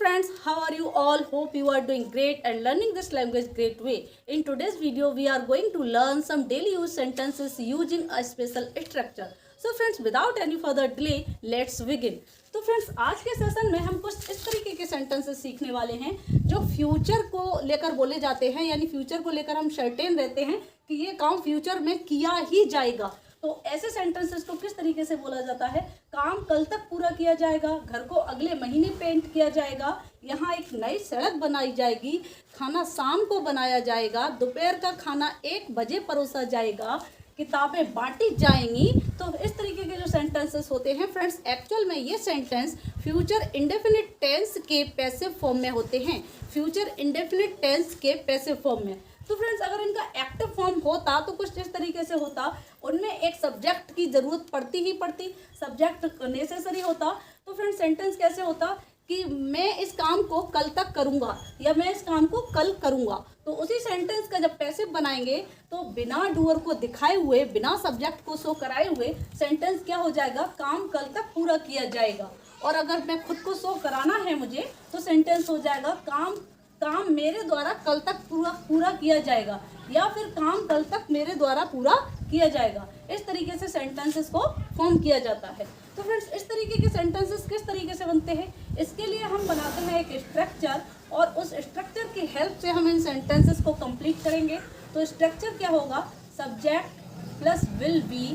friends, how are you all? Hope you are doing great and learning this language great way. In today's video, we are going to learn some daily use sentences using a special structure. So friends, without any further delay, let's begin. तो friends, आज के session में हम कुछ इस तरीके के sentences सीखने वाले हैं जो फ्यूचर को लेकर बोले जाते हैं, यानी फ्यूचर को लेकर हम सर्टेन रहते हैं कि ये काम फ्यूचर में किया ही जाएगा। तो ऐसे सेंटेंसेस को किस तरीके से बोला जाता है? काम कल तक पूरा किया जाएगा, घर को अगले महीने पेंट किया जाएगा, यहाँ एक नई सड़क बनाई जाएगी, खाना शाम को बनाया जाएगा, दोपहर का खाना 1 बजे परोसा जाएगा, किताबें बांटी जाएंगी। तो इस तरीके के जो सेंटेंसेस होते हैं फ्रेंड्स, एक्चुअल में ये सेंटेंस फ्यूचर इंडेफिनिट टेंस के पैसिव फॉर्म में होते हैं। फ्यूचर इंडेफिनिट टेंस के पैसिव फॉर्म में। तो फ्रेंड्स, अगर इनका एक्टिव फॉर्म होता तो कुछ इस तरीके से होता, उनमें एक सब्जेक्ट की ज़रूरत पड़ती ही पड़ती, सब्जेक्ट नेसेसरी होता। तो फ्रेंड्स, सेंटेंस कैसे होता कि मैं इस काम को कल तक करूँगा या मैं इस काम को कल करूँगा। तो उसी सेंटेंस का जब पैसिव बनाएंगे तो बिना डूअर को दिखाए हुए, बिना सब्जेक्ट को शो कराए हुए सेंटेंस क्या हो जाएगा? काम कल तक पूरा किया जाएगा। और अगर मैं खुद को शो कराना है मुझे, तो सेंटेंस हो जाएगा काम मेरे द्वारा कल तक पूरा किया जाएगा, या फिर काम कल तक मेरे द्वारा पूरा किया जाएगा। इस तरीके से सेंटेंसेस को फॉर्म किया जाता है। तो फ्रेंड्स, इस तरीके के सेंटेंसेस किस तरीके से बनते हैं? इसके लिए हम बनाते हैं एक स्ट्रक्चर, और उस स्ट्रक्चर की हेल्प से हम इन सेंटेंसेस को कंप्लीट करेंगे। तो स्ट्रक्चर क्या होगा? Subject plus will be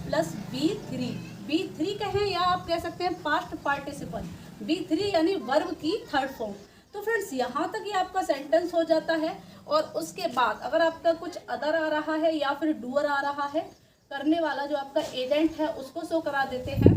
plus B3 कहें या आप कह सकते हैं पास्ट पार्टिसिपल। बी3 यानी वर्ब की थर्ड फॉर्म। तो फ्रेंड्स, यहाँ तक ही आपका सेंटेंस हो जाता है। और उसके बाद अगर आपका कुछ अदर आ रहा है या फिर डूअर आ रहा है, करने वाला जो आपका एजेंट है उसको शो करा देते हैं,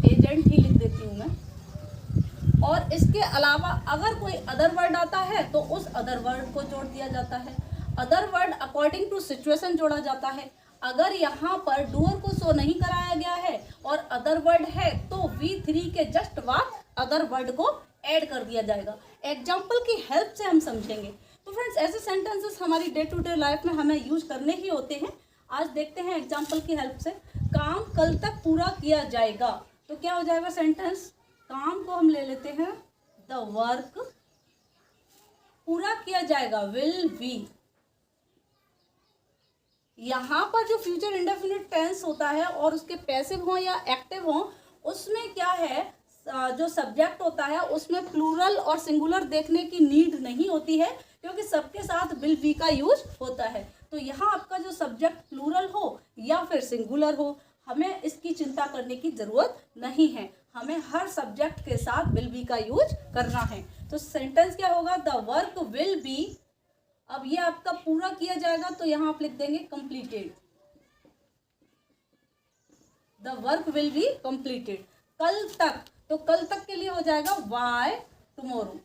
एजेंट ही लिख देती हूँ मैं। और इसके अलावा अगर कोई अदर वर्ड आता है तो उस अदर वर्ड को जोड़ दिया जाता है। Other word according to situation जोड़ा जाता है। अगर यहाँ पर डूअर को शो नहीं कराया गया है और अदर वर्ड है तो V3 के जस्ट बाद अदर वर्ड को ऐड कर दिया जाएगा। एग्जाम्पल की हेल्प से हम समझेंगे। तो फ्रेंड्स, ऐसे सेंटेंसेस हमारी डे टू डे लाइफ में हमें यूज करने ही होते हैं। आज देखते हैं एग्जाम्पल की हेल्प से। काम कल तक पूरा किया जाएगा, तो क्या हो जाएगा सेंटेंस? काम को हम ले लेते हैं द वर्क, पूरा किया जाएगा विल बी। यहाँ पर जो फ्यूचर इंडेफिनिट टेंस होता है और उसके पैसिव हो या एक्टिव हो, उसमें क्या है, जो सब्जेक्ट होता है उसमें प्लूरल और सिंगुलर देखने की नीड नहीं होती है, क्योंकि सबके साथ विल बी का यूज होता है। तो यहाँ आपका जो सब्जेक्ट प्लूरल हो या फिर सिंगुलर हो, हमें इसकी चिंता करने की ज़रूरत नहीं है। हमें हर सब्जेक्ट के साथ विल बी का यूज करना है। तो सेंटेंस क्या होगा? The work will B. अब ये आपका पूरा किया जाएगा तो यहाँ आप लिख देंगे completed. The work will be completed. कल तक, तो कल तक के लिए हो जाएगा बाय टुमारो।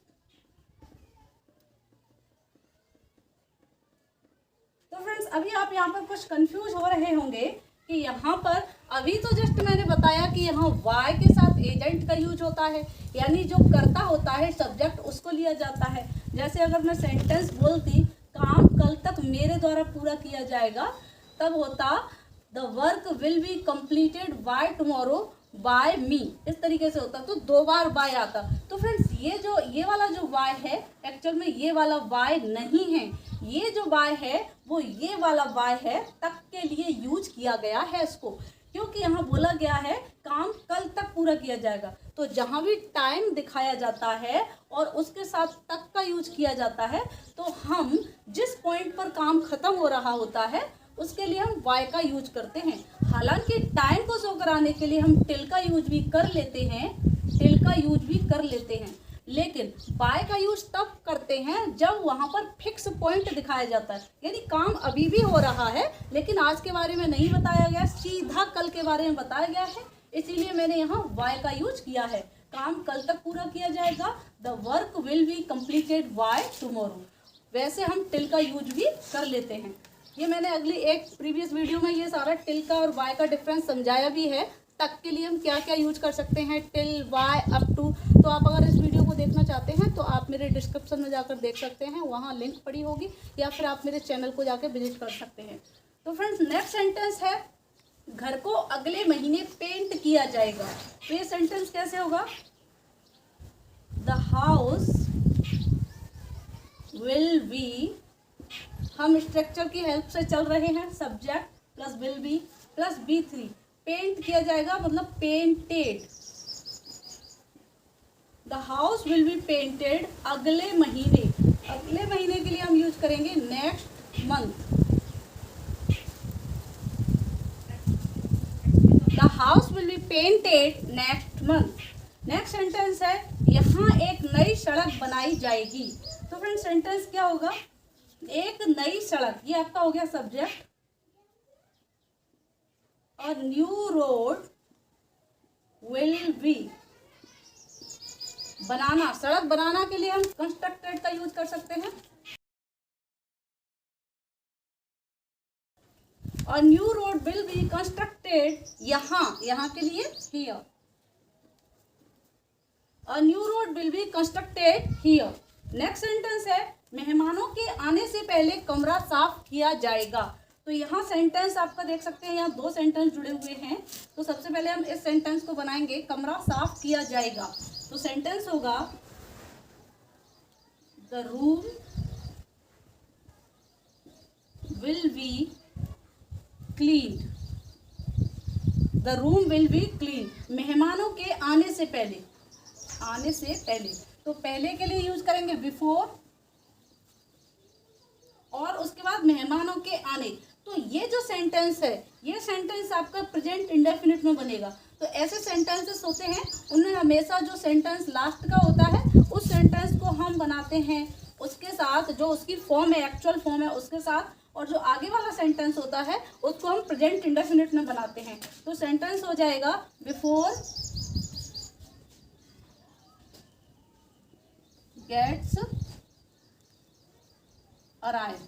तो फ्रेंड्स, अभी आप यहाँ पर कुछ कंफ्यूज हो रहे होंगे कि यहाँ पर अभी तो जस्ट मैंने बताया कि यहाँ वाई के साथ एजेंट का यूज होता है, यानी जो कर्ता होता है सब्जेक्ट उसको लिया जाता है। जैसे अगर मैं सेंटेंस बोलती काम कल तक मेरे द्वारा पूरा किया जाएगा, तब होता the work will be completed by tomorrow by me. इस तरीके से होता, तो 2 बार बाय आता। तो फ्रेंड्स, ये वाला जो बाय है, एक्चुअल में ये वाला बाय नहीं है। ये जो बाय है वो ये वाला बाय है, तक के लिए यूज किया गया है इसको, क्योंकि यहाँ बोला गया है काम कल तक पूरा किया जाएगा। तो जहाँ भी टाइम दिखाया जाता है और उसके साथ तक का यूज किया जाता है, तो हम जिस पॉइंट पर काम खत्म हो रहा होता है उसके लिए हम वाई का यूज करते हैं। हालांकि टाइम को शो कराने के लिए हम टिल का यूज भी कर लेते हैं, लेकिन बाय का यूज तब करते हैं जब वहां पर फिक्स पॉइंट दिखाया जाता है, यानी काम अभी भी हो रहा है लेकिन आज के बारे में नहीं बताया गया, सीधा कल के बारे में बताया गया है, इसीलिए मैंने यहाँ बाय का यूज किया है। काम कल तक पूरा किया जाएगा, the work will be completed by tomorrow. वैसे हम टिल का यूज भी कर लेते हैं। ये मैंने अगली एक प्रीवियस वीडियो में ये सारा टिल का और वाई का डिफरेंस समझाया भी है। तक के लिए हम क्या क्या यूज कर सकते हैं, टिल, वाई, अप टू। तो आप अगर इस वीडियो को देखना चाहते हैं तो आप मेरे डिस्क्रिप्शन में जाकर देख सकते हैं, वहाँ लिंक पड़ी होगी, या फिर आप मेरे चैनल को जाकर विजिट कर सकते हैं। तो फ्रेंड्स, नेक्स्ट सेंटेंस है घर को अगले महीने पेंट किया जाएगा। तो ये सेंटेंस कैसे होगा? द हाउस विल बी, हम स्ट्रक्चर की हेल्प से चल रहे हैं, subject plus will be plus B3, paint किया जाएगा मतलब painted. The house will be painted अगले महीने, अगले महीने के लिए हम यूज करेंगे next month. The house will be painted next month. Next sentence है यहाँ एक नई सड़क बनाई जाएगी। तो फ्रेंड्स सेंटेंस क्या होगा, एक नई सड़क, ये आपका हो गया subject. A new road will be, बनाना, सड़क बनाना के लिए हम कंस्ट्रक्टेड का यूज कर सकते हैं। अ new road will be constructed, यहाँ के लिए here. A new road will be constructed here. Next sentence है मेहमानों के आने से पहले कमरा साफ किया जाएगा। तो यहाँ सेंटेंस आपका देख सकते हैं, यहाँ 2 सेंटेंस जुड़े हुए हैं। तो सबसे पहले हम इस सेंटेंस को बनाएंगे, कमरा साफ किया जाएगा। तो सेंटेंस होगा the room will be clean. The room will be clean, मेहमानों के आने से पहले, आने से पहले। तो पहले के लिए यूज करेंगे बिफोर, और उसके बाद मेहमानों के आने। तो ये जो सेंटेंस है, ये सेंटेंस आपका प्रेजेंट इंडेफिनिट में बनेगा। तो ऐसे सेंटेंसेस होते हैं, उनमें हमेशा जो सेंटेंस लास्ट का होता है उस सेंटेंस को हम बनाते हैं उसके साथ, जो उसकी फॉर्म है, एक्चुअल फॉर्म है उसके साथ, और जो आगे वाला सेंटेंस होता है उसको हम प्रेजेंट इंडेफिनिट में बनाते हैं। तो सेंटेंस हो जाएगा before gets arrive.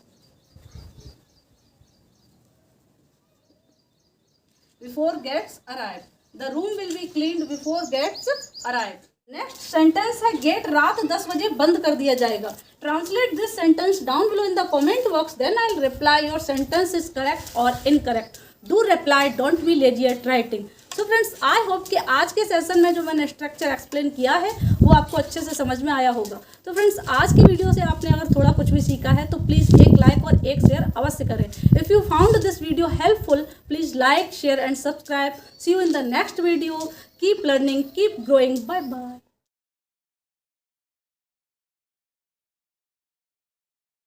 Before gets arrived, the room will be cleaned before gets arrived. Next sentence है गेट रात 10 बजे बंद कर दिया जाएगा। Translate this sentence down below in the comment box, then I will reply your sentence is correct और incorrect. Do reply, don't be lazy at writing. So friends, I hope कि आज के सेशन में जो मैंने स्ट्रक्चर एक्सप्लेन किया है वो आपको अच्छे से समझ में आया होगा। तो फ्रेंड्स, आज की वीडियो से आपने अगर थोड़ा कुछ भी सीखा है तो प्लीज़ एक लाइक और एक शेयर अवश्य करें। If you found this video helpful, please like, share and subscribe. See you in the next video. Keep learning, keep growing. Bye bye.